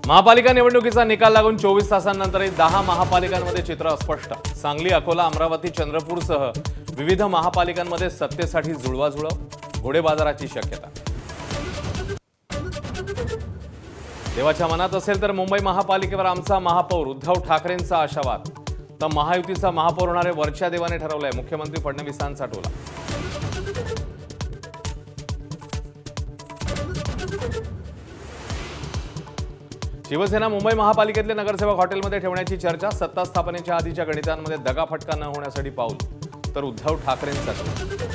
महापालिका निवडणुकीचा निकाल लागून 24 तासांनंतरही 10 महापालिकांमध्ये चित्र अस्पष्ट। सांगली, अकोला, अमरावती, चंद्रपूरसह विविध महापालिकांमध्ये सत्तेसाठी जुळवाजुळव, घोडे बाजाराची शक्यता। देवाच्या मनात असेल तर मुंबई महापालिकेवर आमचा महापौर, उद्धव ठाकरेंचा आशावाद। तर महायुतीचा महापौर होणारे वरच्या देवाने ठरवलंय, मुख्यमंत्री फडणवीसांचा टोला। शिवसेना मुंबई महापालिकेतले नगरसेवक हॉटेलमध्ये ठेवण्याची चर्चा। सत्ता स्थापनेच्या आधीच्या गणितांमध्ये दगाफटका न होण्यासाठी पाऊल। तर उद्धव ठाकरेंचा टोला।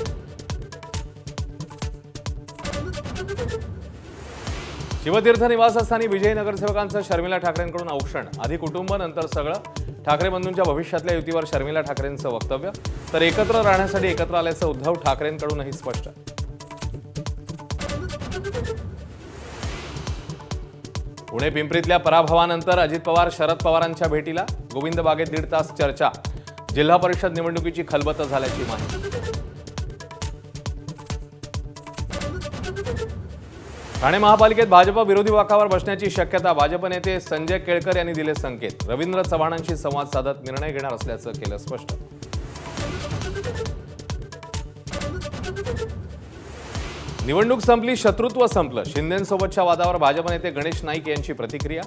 शिवतीर्थ निवासस्थानी विजयी नगरसेवकांचं शर्मिला ठाकरेंकडून औक्षण। आधी कुटुंब नंतर सगळं। ठाकरे बंधूंच्या भविष्यातल्या युतीवर शर्मिला ठाकरेंचं वक्तव्य। तर एकत्र राहण्यासाठी एकत्र आल्याचं उद्धव ठाकरेंकडूनही स्पष्ट। पुणे पिंपरीतल्या पराभवानंतर अजित पवार शरद पवारांच्या भेटीला। गोविंद बागेत 1.5 तास चर्चा। जिल्हा परिषद निवडणुकीची खलबत झाल्याची माहिती। ठाणे महापालिकेत भाजप विरोधी वाकावर बसण्याची शक्यता। भाजप नेते संजय केळकर यांनी दिले संकेत। रवींद्र चव्हाणांशी संवाद साधत निर्णय घेणार असल्याचं केलं स्पष्ट। निवडणूक संपली, शत्रुत्व संपलं। शिंदेंसोबतच्या वादावर भाजप नेते गणेश नाईक यांची प्रतिक्रिया।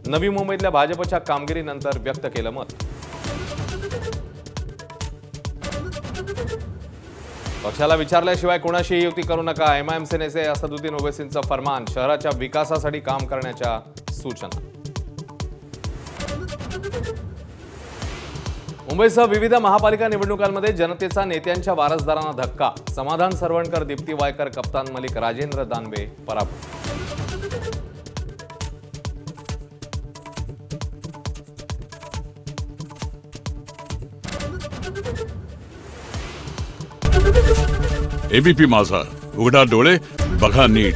नवी मुंबईतल्या भाजपच्या कामगिरीनंतर व्यक्त केलं मत। पक्षाला विचारल्याशिवाय कोणाशीही युती करू नका, एमआयएमचे नेते असदुद्दीन ओवैसींचं फरमान। शहराच्या विकासासाठी काम करण्याच्या सूचना। मुंबईसह विविध महापालिका निवडणुकांमध्ये जनतेचा नेत्यांच्या वारसदारांना धक्का। समाधान सरवणकर, दीप्ती वायकर, कप्तान मलिक, राजेंद्र दानवे पराभूत। एबीपी माझा, उघडा डोळे बघा नीट।